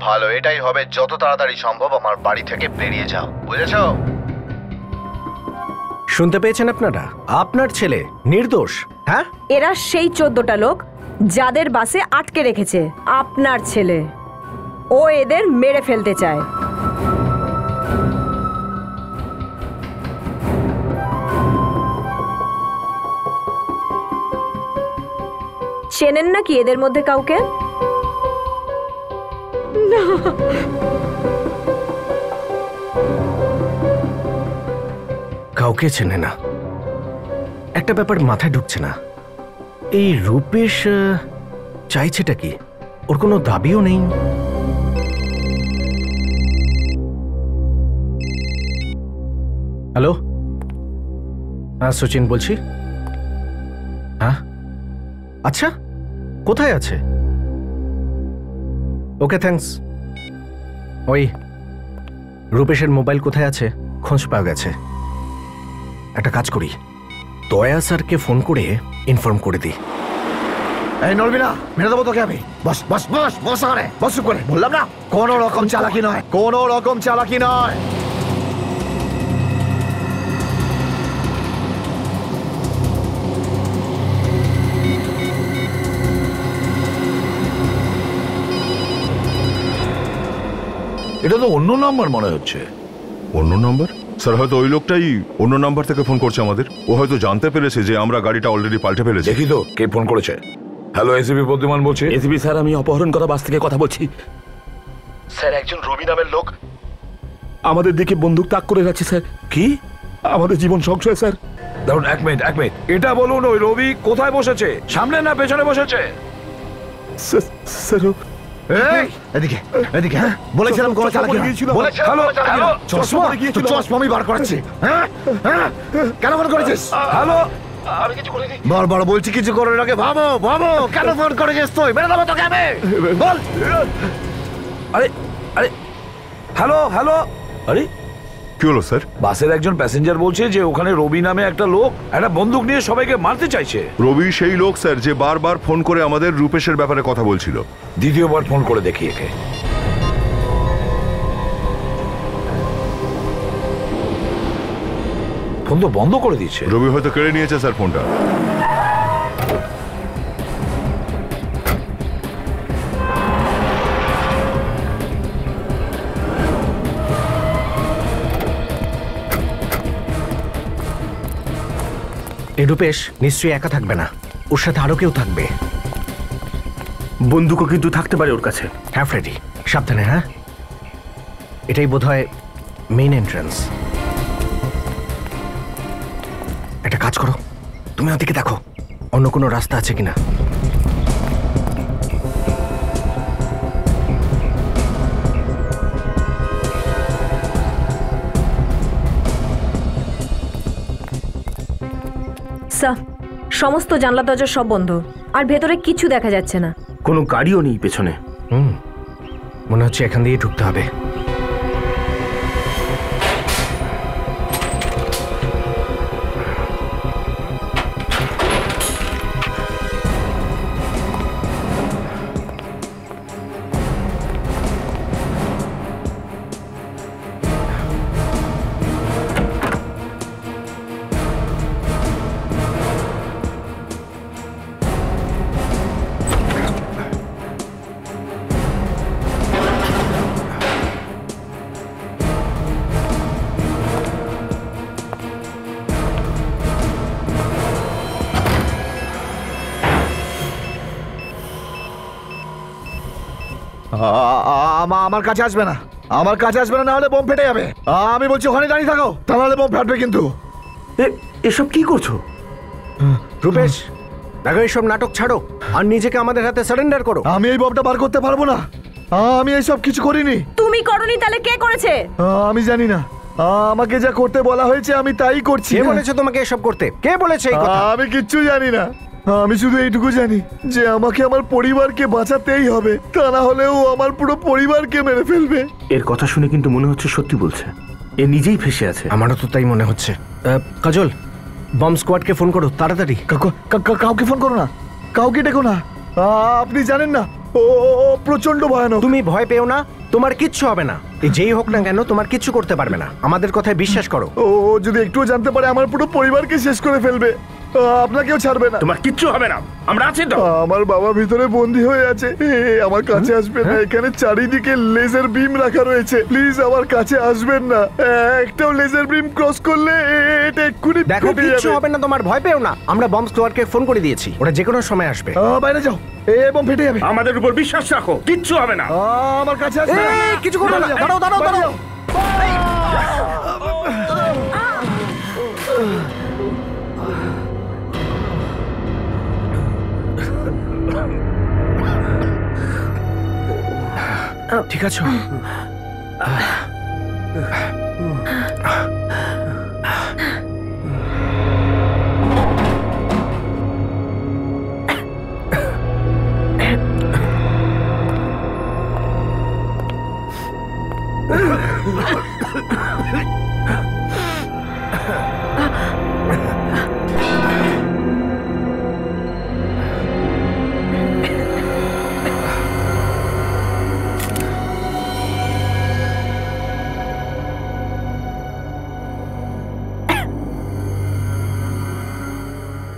ভালো এটাই হবে, যত তাড়াতাড়ি সম্ভব আমার বাড়ি থেকে বেরিয়ে যাও, বুঝেছো? শুনতে পেয়েছেন আপনারা? আপনার ছেলে নির্দোষ। হ্যাঁ, এরা সেই 14টা লোক যাদের বাসে আটকে রেখেছে আপনার ছেলে। ও এদের মেরে ফেলতে চায়। চেনেন নাকি এদের মধ্যে কাউকে? কাউকে চেনে না। একটা ব্যাপার মাথায় ঢুকছে না, এই রূপেশ চাইছেটা কি? ওর কোনো দাবিও নেই। হ্যালো, হ্যাঁ সচিন বলছি। হ্যাঁ আচ্ছা, কোথায় আছে? Okay thanks. ওই রূপেশের মোবাইল কোথায় আছে খোঁজ পাওয়া গেছে। একটা কাজ করি, দয়া স্যারকে ফোন করে ইনফর্ম করে দিই। এই নড়বি না, মেরে দেবো তোকে আমি। বস বস বস বস, আরে বস করে বললাম না, কোনো রকম চালাকি নয়, কোনো রকম চালাকি নয়। এটা তো অন্য নাম্বার মনে হচ্ছে। অন্য নাম্বার? স্যার হয়তো ওই লোকটাই অন্য নাম্বার থেকে ফোন করছে আমাদের। ও হয়তো জানতে পেরেছে যে আমরা গাড়িটা অলরেডি পাল্টে ফেলেছি। দেখি তো কে ফোন করেছে। হ্যালো এসিপি প্রদ্যুমান বলছি। এসিপি স্যার, আমি অপহরণ করা বাস থেকে কথা বলছি। স্যার একজন রবি নামের লোক আমাদের দিকে বন্দুক তাক করে যাচ্ছে স্যার। কি? আমাদের জীবন সংশয় স্যার। ধরুন এক মিনিট এটা বলুন, ওই রবি কোথায় বসেছে, সামনে না পেছনে বসেছে? স্যার এদিকে এদিকে, হ্যাঁ বলেছিলাম কোনো চালাকি না। হ্যালো হ্যালো চশমা তো চশমা আমি বার করাচ্ছি। হ্যাঁ হ্যাঁ, কেন ফোন করেছিস? হ্যালো, আমি কিছু করিনি। বড় বলছি কিছু করে রাখে। ভাবো কেন ফোন করেছিস তুই? মেরে দেবো তোকে আমি। বল। আরে আরে হ্যালো হ্যালো, আরে কি হলো স্যার? বাসের একজন প্যাসেঞ্জার বলছে যে ওখানে রবি নামে একটা লোক একটা বন্দুক নিয়ে সবাইকে মারতে চাইছে। রবি সেই লোক স্যার যে বারবার ফোন করে আমাদের রূপেশের ব্যাপারে কথা বলছিল। দ্বিতীয়বার ফোন করে দেখি একে। ফোন তো বন্ধ করে দিচ্ছে। রবি হয়তো কেড়ে নিয়েছে স্যার ফোনটা। এই রূপেশ নিশ্চয়ই একা থাকবে না, ওর সাথে আরো কেউ থাকবে। বন্দুকও কিন্তু থাকতে পারে ওর কাছে। হ্যাঁ ফ্রেডি, সাবধানে। হ্যাঁ, এটাই বোধহয় মেইন এন্ট্রান্স। একটা কাজ করো, তুমি ওদিকে দেখো অন্য কোনো রাস্তা আছে কিনা। স্যার, সমস্ত জানলা দরজা সব বন্ধ, আর ভেতরে কিছু দেখা যাচ্ছে না। কোনো গাড়িও নেই পেছনে। মনে হচ্ছে এখান দিয়ে ঢুকতে হবে। আমার কাছে আসবে না, আমার কাছে আসবে না, নাহলে বোম ফেটে যাবে। আমি বলছি ওখানে দাঁড়িয়ে থাকো, তা নাহলে বোম ফাটবে কিন্তু। এসব কি করছো রূপেশ? দেখো এইসব নাটক ছাড়ো আর নিজেকে আমাদের হাতে সারেন্ডার করো। আমি এই বোমটা বার করতে পারবো না, আমি এইসব কিছু করিনি। তুমি করনি, তাহলে কে করেছে? আমি জানি না, আমাকে যা করতে বলা হয়েছে আমি তাই করছি। কে বলেছে তোমাকে এসব করতে? কে বলেছে এই কথা? আমি কিচ্ছু জানি না, আমি শুধু এইটুকু জানি যে আমাকে আমার পরিবারকে বাঁচাতেই হবে, তা না হলেও আমার পুরো পরিবারকে মেরে ফেলবে। এর কথা শুনে কিন্তু মনে হচ্ছে সত্যি বলছে, এ নিজেই ফেসে আছে। আমারও তো তাই মনে হচ্ছে। কাজল, বম্ব স্কোয়াডকে ফোন করো তাড়াতাড়ি। কাউকে ফোন করো না, কাউকে ডেকো না। আপনি জানেন না ও প্রচন্ড ভয়ানক। তুমি ভয় পেও না, তোমার কিচ্ছু হবে না। যেই হোক না কেন তোমার কিচ্ছু করতে পারবে না, আমাদের কথায় বিশ্বাস করো। ও যদি একটুও জানতে পারে আমার পুরো পরিবারকে শেষ করে ফেলবে। আপনাকেও ছাড়বে না। তোমার কিচ্ছু হবে না, আমরা আছি তো। আমার বাবা ভিতরে বন্দী হয়ে আছে, আমার কাছে আসবেন না। এখানে চারিদিকে লেজার বিম রাখা রয়েছে, প্লিজ আমার কাছে আসবেন না। একটাও লেজার বিম ক্রস করলে এটা এক্ষুনি দেখো কিচ্ছু হবে না, তোমার ভয় পেও না। আমরা বম্ব স্কোয়াডকে ফোন করে দিয়েছি, ওরা যে কোনো সময় আসবে। বাইরে যাও, এবং ফেটে যাবে। আমাদের উপর বিশ্বাস রাখো, কিচ্ছু হবে না। আমার কাছে আসবে। কিছু করো না, দাঁড়াও দাঁড়াও দাঁড়াও। ঠিক আছে।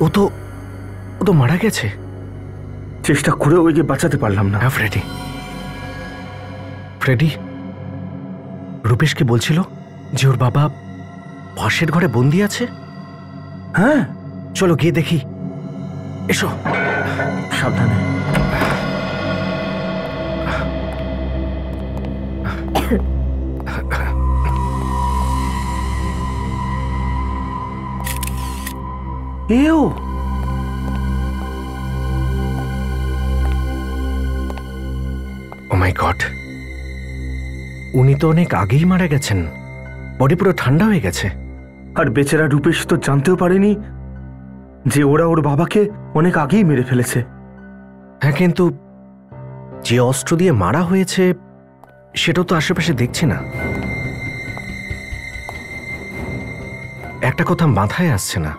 ও তো মারা গেছে। চেষ্টা করে ওইকে বাঁচাতে পারলাম না। হ্যাঁ ফ্রেডি, রূপেশ কি বলছিল যে ওর বাবা পাশের ঘরে বন্দি আছে? হ্যাঁ, চলো গিয়ে দেখি। এসো। সাবধানে। এও ও মাই গড, উনি তো অনেক আগেই মারা গেছেন। বডি পুরো ঠান্ডা হয়ে গেছে। আর বেচারা রূপেশ তো জানতেও পারেনি যে ওরা ওর বাবাকে অনেক আগেই মেরে ফেলেছে। হ্যাঁ, কিন্তু যে অস্ত্র দিয়ে মারা হয়েছে সেটাও তো আশেপাশে দেখছি না। একটা কথা মাথায় আসছে না,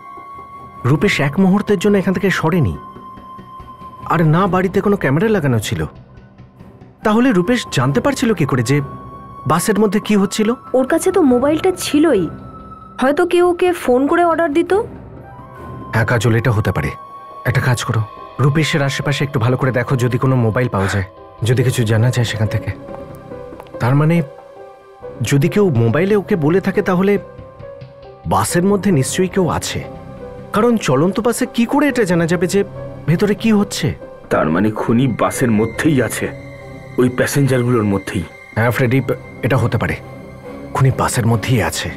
রূপেশ এক মুহূর্তের জন্য এখান থেকে সরেনি, আর না বাড়িতে কোনো ক্যামেরা লাগানো ছিল। তাহলে রূপেশ জানতে পারছিল কি করে যে বাসের মধ্যে কি হচ্ছিল? ওর কাছে তো মোবাইলটা ছিলই, হয়তো কেউ ওকে ফোন করে অর্ডার দিত। হ্যাঁ কাজল, এটা হতে পারে। একটা কাজ করো, রূপেশের আশেপাশে একটু ভালো করে দেখো যদি কোনো মোবাইল পাওয়া যায়, যদি কিছু জানা যায় সেখান থেকে। তার মানে যদি কেউ মোবাইলে ওকে বলে থাকে তাহলে বাসের মধ্যে নিশ্চয়ই কেউ আছে, কারণ চলন্ত বাসে কি করে এটা জানা যাবে যে ভেতরে কি হচ্ছে? তার মানে খুনি বাসের মধ্যেই আছে, ওই প্যাসেঞ্জারগুলোর মধ্যেই। হ্যাঁ ফ্রেডি, এটা হতে পারে, খুনি বাসের মধ্যেই আছে।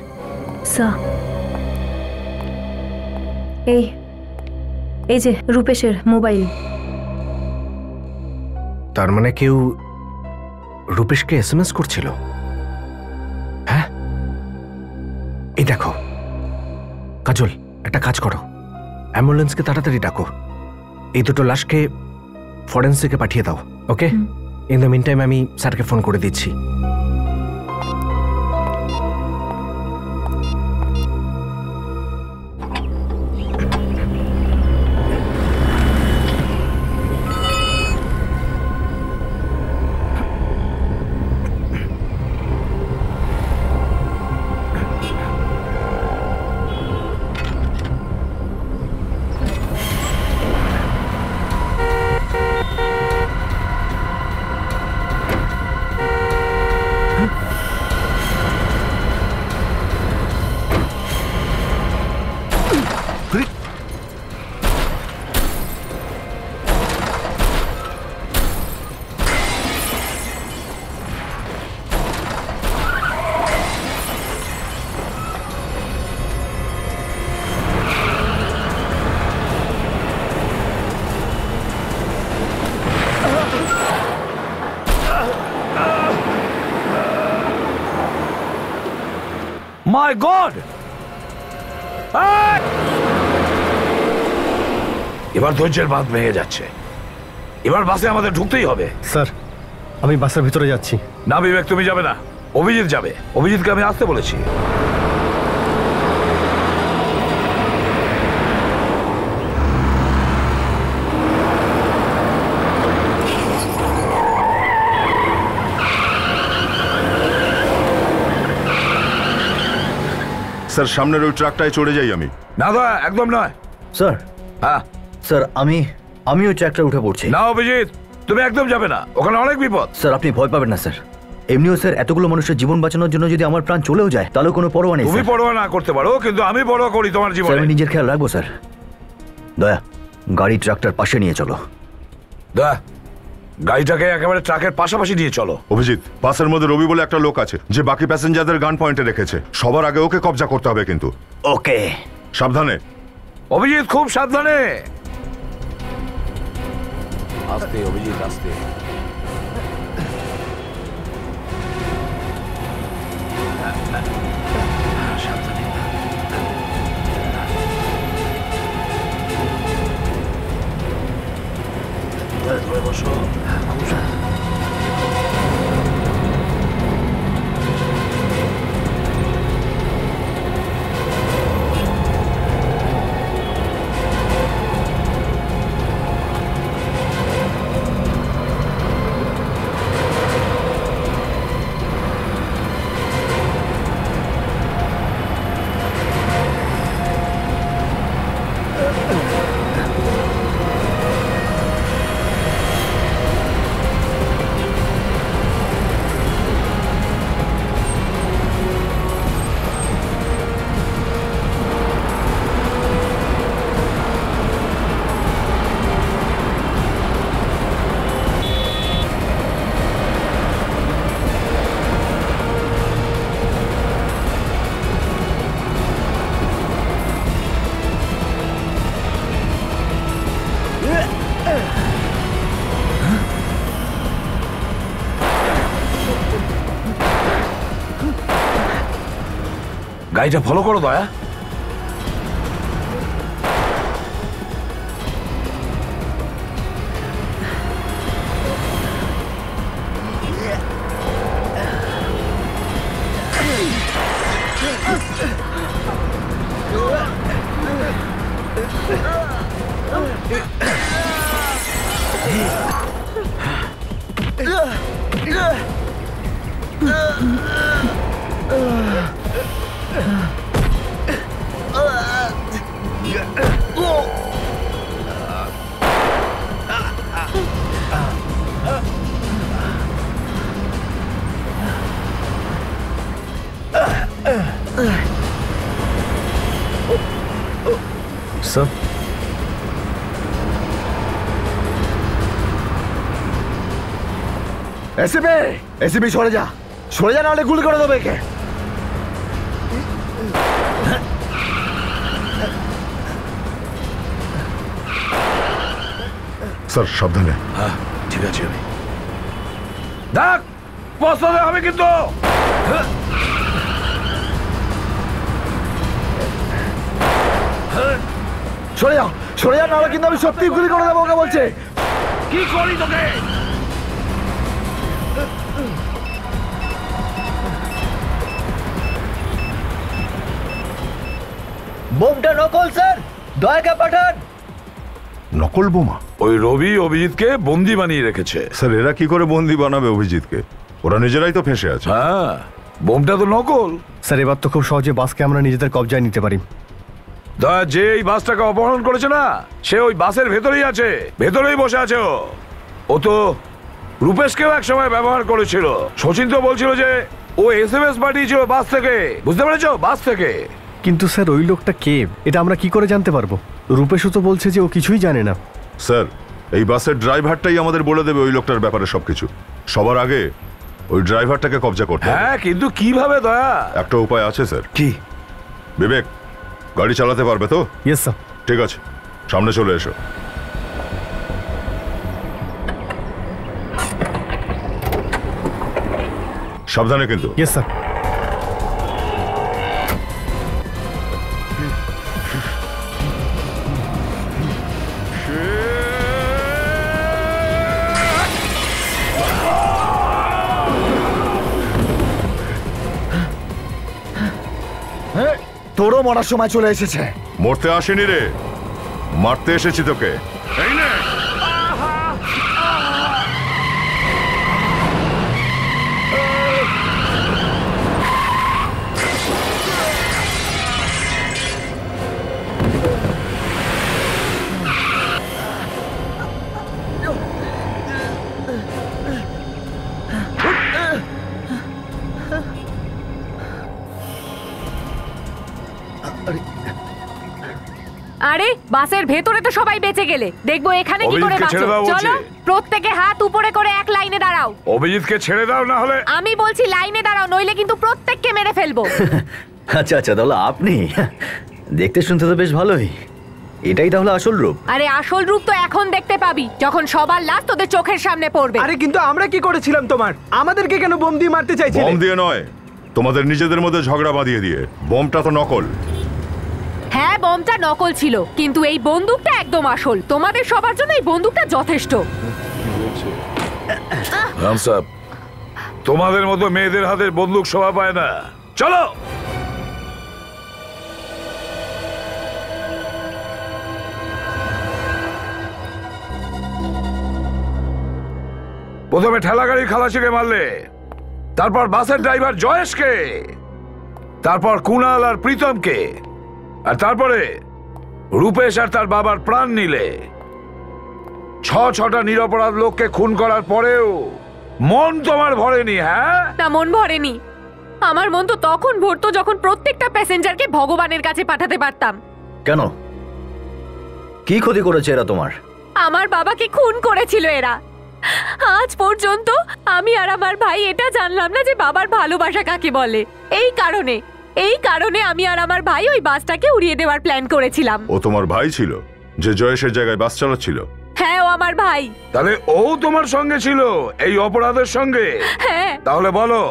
এই যে রূপেশের মোবাইল। তার মানে কেউ রূপেশকে এসএমএস করছিল। হ্যাঁ, এই দেখো কাজল, একটা কাজ করো, অ্যাম্বুলেন্সকে তাড়াতাড়ি ডাকো, এই দুটো লাশকে ফরেন্সিকে পাঠিয়ে দাও। ওকে, ইন দ্য মিন টাইম আমি স্যারকে ফোন করে দিচ্ছি। মাই গড! এবার ধৈর্যের বাঁধ ভেঙে যাচ্ছে। এবার বাসে আমাদের ঢুকতেই হবে। স্যার, আমি বাসের ভিতরে যাচ্ছি। না বিবেক, তুমি যাবে না, অভিজিৎ যাবে। অভিজিৎকে আমি আসতে বলেছি। স্যার, সামনের ওই ট্রাকটায় চড়ে যাই আমি। না দা, একদম নয়। স্যার, হ্যাঁ স্যার আমি ওই ট্রাকটা উঠে পড়ছি। না অভিজিৎ, তুমি একদম যাবে না, ওখানে অনেক বিপদ। স্যার, আপনি ভয় পাবেন না স্যার। এমনিও স্যার, এতগুলো মানুষের জীবন বাঁচানোর জন্য যদি আমার প্রাণ চলেও যায় তাহলে কোনো পরোয়া নেই। তুমি পরোয়া না করতে পারো, কিন্তু আমি পরোয়া করি তোমার জীবনে। আমি নিজের খেয়াল রাখবো স্যার। দয়া, গাড়ি ট্রাকটার পাশে নিয়ে চলো। দয়া, গাড়িটাকে একেবারে ট্রাকের পাশাপাশি নিয়ে চলো। অভিজিৎ, বাসের মধ্যে রবি বলে একটা লোক আছে যে বাকি প্যাসেঞ্জারদের গান পয়েন্টে রেখেছে। সবার আগে ওকে কবজা করতে হবে কিন্তু। ওকে, সাবধানে। অভিজিৎ, খুব সাবধানে। আস্তে অভিজিৎ, আস্তে। ধরে বসো। গাড়িটা ফলো করো দয়া। স্যার, এসিপি সরে যা, নাহলে গুলি করে দেবে একে। স্যার সাবধানে। হ্যাঁ ঠিক আছে। আমি দেখ পৌঁছাতে হবে কিন্তু। সরে যা নাহলে কিন্তু আমি সত্যি গুলি করে দেবো ওকে বলছে। কি করি তোকে? বোমটা নকল স্যার, দয়াকে পাঠান। নকল বোমা? ওই রবি অভিজিৎকে বন্দি বানিয়ে রেখেছে। স্যার এরা কি করে বন্দি বানাবে অভিজিৎকে? ওরা নিজেরাই তো ফেঁসে আছে। হ্যাঁ বোমটা তো নকল। স্যার এবার তো খুব সহজে বাসকে আমরা নিজেদের কবজায় নিতে পারি। দয়া যে এই বাসটাকে অপহরণ করেছে না, সে ওই বাসের ভেতরেই আছে, ভেতরেই বসে আছে। ও তো রূপেশকেও এক সময় ব্যবহার করেছিল। শচীন তো বলছিল যে ও SMS পাঠিয়েছিল বাস থেকে, বুঝতে পেরেছো? বাস থেকে। কিন্তু স্যার ওই লোকটা কে, এটা আমরা কি করে জানতে পারবো? রূপেশও তো বলছে যে ও কিছুই জানে না। স্যার এই বাসের ড্রাইভারটাই আমাদের বলে দেবে ওই লোকটার ব্যাপারে সবকিছু। সবার আগে ওই ড্রাইভারটাকে কবজা করতে হবে। হ্যাঁ কিন্তু কিভাবে দয়া? একটা উপায় আছে স্যার। কি? বিবেক গাড়ি চালাতে পারবে তো? Yes sir. ঠিক আছে, সামনে চলে এসো। সাবধানে কিন্তু। Yes sir. তোরও মরার সময় চলে এসেছে। মরতে আসেনি রে, মারতে এসেছি তোকে। আরে বাসের ভেতরে তো সবাই বেঁচে গেলে, দেখবো এখানে কি করে অভিজিৎকে ছেড়ে বাঁচো। দাও বলছি। চলো প্রত্যেকে হাত উপরে করে এক লাইনে দাঁড়াও। অভিজিৎকে ছেড়ে দাও, না হলে। আমি বলছি লাইনে দাঁড়াও, নইলে কিন্তু প্রত্যেককে মেরে ফেলবো। আচ্ছা তাহলে আপনি দেখতে শুনতে তো বেশ ভালোই। এটাই তাহলে আসল রূপ? আরে আসল রূপ তো এখন দেখতে পাবি, যখন সবার লাশ তোদের চোখের সামনে পড়বে। আরে কিন্তু আমরা কি করেছিলাম তোমার? আমাদেরকে কেন বোম দিয়ে মারতে চাইছিলে? বোম দিয়ে নয়, তোমাদের নিজেদের মধ্যে ঝগড়া বাঁধিয়ে দিয়ে। বোমটা তো নকল। হ্যাঁ বোমটা নকল ছিল, কিন্তু এই বন্দুকটা একদম আসল। তোমাদের সবার জন্য এই বন্দুকটা যথেষ্ট। রাম সাহেব, তোমাদের মতো মেয়েদের হাতের বন্দুক শোভা পায় না। চলো। প্রথমে ঠেলা গাড়ির খালাসিকে মারলে, তারপর বাসের ড্রাইভার জয়েশকে, তারপর কুণাল আর প্রীতমকে, আর তারপরে রূপেশ আর তার বাবার প্রাণ নিলে। ছটা নিরপরাধ লোককে খুন করার পরেও মন তোমার ভরেনি? হ্যাঁ না, মন ভরেনি। আমার মন তো তখন ভরতো যখন প্রত্যেকটা প্যাসেঞ্জারকে ভগবানের কাছে পাঠাতে পারতাম। কেন? কি ক্ষতি করেছে এরা তোমার? আমার বাবাকে খুন করেছিল এরা। আজ পর্যন্ত আমি আর আমার ভাই এটা জানলাম না যে বাবার ভালোবাসা কাকে বলে। এই কারণে আমি আর আমার ভাই ওই বাসটাকে উড়িয়ে দেওয়ার প্ল্যান করেছিলাম। ও তোমার ভাই ছিল যে জয়েশের জায়গায় বাস চালাচ্ছিল? হ্যাঁ, ও আমার ভাই। তাহলে ও তোমার সঙ্গে ছিল এই অপরাধের সঙ্গে? হ্যাঁ। তাহলে বলো,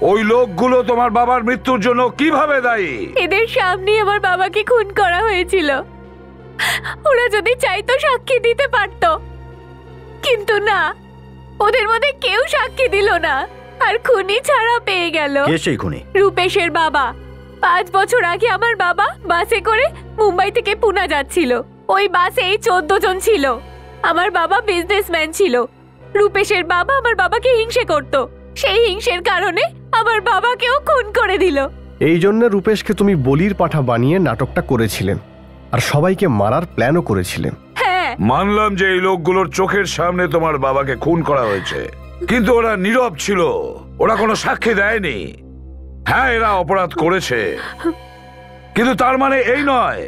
ও ওই লোকগুলো তোমার বাবার মৃত্যুর জন্য কিভাবে দায়ী? এদের সামনে আমার বাবাকে খুন করা হয়েছিল। ওরা যদি চাইতো সাক্ষী দিতে পারতো, কিন্তু না, ওদের মধ্যে কেউ সাক্ষী দিল না, আর খুনি ছাড়া পেয়ে গেল। কে সেই খুনি? রূপেশের বাবা। 5 বছর আগে আমার বাবা বাসে করে মুম্বাই থেকে পুনা যাচ্ছিল। ওই বাসে 14 জন ছিল। আমার বাবা বিজনেসম্যান ছিল। রূপেশের বাবা আমার বাবাকে হিংসে করত। সেই হিংসের কারণে আমার বাবাকেও খুন করে দিল। এই জন্য রূপেশকে তুমি বলির পাঠা বানিয়ে নাটকটা করেছিলেন, আর সবাইকে মারার প্ল্যানও করেছিলেন। হ্যাঁ, মানলাম যে এই লোকগুলোর চোখের সামনে তোমার বাবাকে খুন করা হয়েছে, কিন্তু ওরা নীরব ছিল, ওরা কোনো সাক্ষী দেয়নি। হ্যাঁ, এরা অপরাধ করেছে, কিন্তু তার মানে এই নয়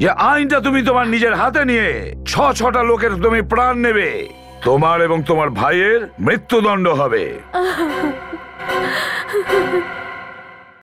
যে আইনটা তুমি তোমার নিজের হাতে নিয়ে 6টা লোকের তুমি প্রাণ নেবে। তোমার এবং তোমার ভাইয়ের মৃত্যুদণ্ড হবে।